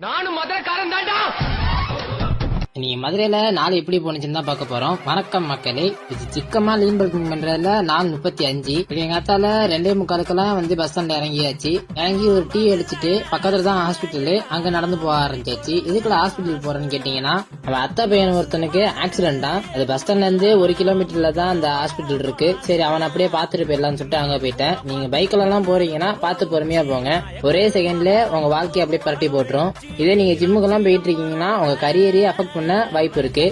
நானும் மதுரைக்காரன் தாண்டா. நீங்க மதுரையில நாள் எப்படி போனுச்சுன்னு தான் பார்க்க போறோம். வணக்கம் மக்களே, இது சிக்கமா லீன் பல்கிங் பண்றதுல நாள் 35. எங்க அத்தால 2:45 வந்து பஸ் ஸ்டாண்ட்ல இறங்கியாச்சு. இறங்கி ஒரு டீ அடிச்சுட்டு பக்கத்துல தான் ஹாஸ்பிட்டலு, அங்க நடந்து போக ஆரம்பிச்சாச்சு. இதுக்குள்ள ஹாஸ்பிட்டல் போறேன்னு கேட்டீங்கன்னா, அவன் அத்தா பையன் ஒருத்தனுக்கு ஆக்சிடென்ட் தான். அது பஸ் ஸ்டாண்ட்ல இருந்து 1 கிலோமீட்டர்ல தான் அந்த ஹாஸ்பிட்டல் இருக்கு. சரி அவன் அப்படியே பாத்துட்டு போயிடலாம்னு சொல்லிட்டு அங்க போயிட்டேன். நீங்க பைக்ல எல்லாம் போறீங்கன்னா பார்த்து பொறுமையா போங்க. ஒரே செகண்ட்ல உங்க வாழ்க்கையை அப்படியே பரட்டி போட்டுரும். இதே நீங்க ஜிம்முக்கெல்லாம் போயிட்டு இருக்கீங்கன்னா உங்க கரியரே அஃபெக்ட் பண்ண வாய்ப்பு இருக்கு.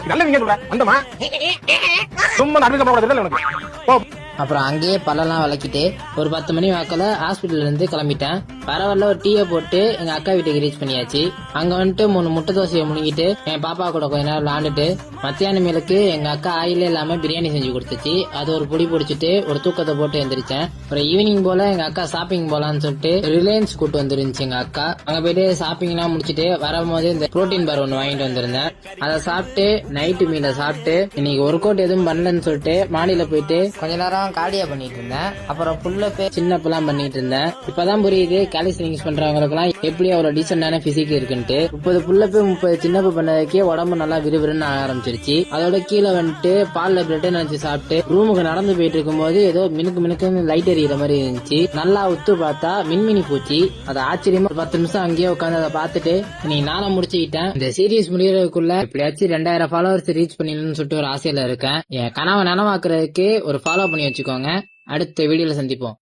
அப்புறம் அங்கேயே பழம்லாம் விளக்கிட்டு ஒரு 10 மணி வாக்கில் ஹாஸ்பிட்டல்ல இருந்து கிளம்பிட்டேன். பரவாயில்ல, ஒரு டீயை போட்டு எங்க அக்கா வீட்டுக்கு ரீச் பண்ணியாச்சு. அங்க வந்துட்டு 3 முட்டை தோசையை முழுங்கிட்டு என் பாப்பா கூட கொஞ்ச நேரம் விளாண்டுட்டு மத்தியான மேலுக்கு எங்க அக்கா ஆயிலே இல்லாம பிரியாணி செஞ்சு கொடுத்துச்சு. அது ஒரு பொடி பிடிச்சிட்டு ஒரு தூக்கத்தை போட்டு எந்திரிச்சேன். அப்புறம் ஈவினிங் போல எங்க அக்கா ஷாப்பிங் போலான்னு சொல்லிட்டு ரிலையன்ஸ் கூட்டு வந்துருந்துச்சு எங்க அக்கா. அங்க போயிட்டு ஷாப்பிங் எல்லாம் முடிச்சுட்டு வரும்போது இந்த புரோட்டீன் பார் ஒன்று வாங்கிட்டு வந்திருந்தேன். அதை சாப்பிட்டு நைட்டு மீனை சாப்பிட்டு இன்னைக்கு ஒர்க் அவுட் எதுவும் பண்ணலன்னு சொல்லிட்டு மாடியில போயிட்டு கொஞ்ச நேரம் கார்டியா பண்ணிட்டு இருந்தேன். அப்புறம் புல்லப் சின்னப்பெல்லாம் பண்ணிட்டு இருந்தேன். இப்பதான் புரியுது கேலிஸ்டிக்ஸ் பண்றவங்களுக்கு எல்லாம் எப்படி அவ்வளவு டீசென்டான பிசிக் இருக்குன்ட்டு. 30 புல்லப் 30 சின்னப்பு பண்ணதுக்கே உடம்பு நல்லா விறுவிறுன்னு ஆரம்பிச்சிருச்சு. அதோட கீழே வந்துட்டு பால்ல பிரெட் நினைச்சு சாப்பிட்டு ரூமுக்கு நடந்து போயிட்டு இருக்கும் போது ஏதோ மினுக்கு லைட் எறிகிற மாதிரி இருந்துச்சு. நல்லா உத்து பார்த்தா மின்மினி பூச்சி. அது ஆச்சரியமா 10 நிமிஷம் அங்கேயே உட்காந்து அதை பார்த்துட்டு நீ நானும் முடிச்சுக்கிட்டேன். இந்த சீரீஸ் முடியறதுக்குள்ள எப்படியாச்சும் 2000 ஃபாலோவர்ஸ் ரீச் பண்ணிடணும்னு சொல்லிட்டு ஒரு ஆசையில இருக்கேன். என் கனவை நனவாக்குறதுக்கு ஒரு ஃபாலோ பண்ணி வச்சுக்கோங்க. அடுத்த வீடியோல சந்திப்போம்.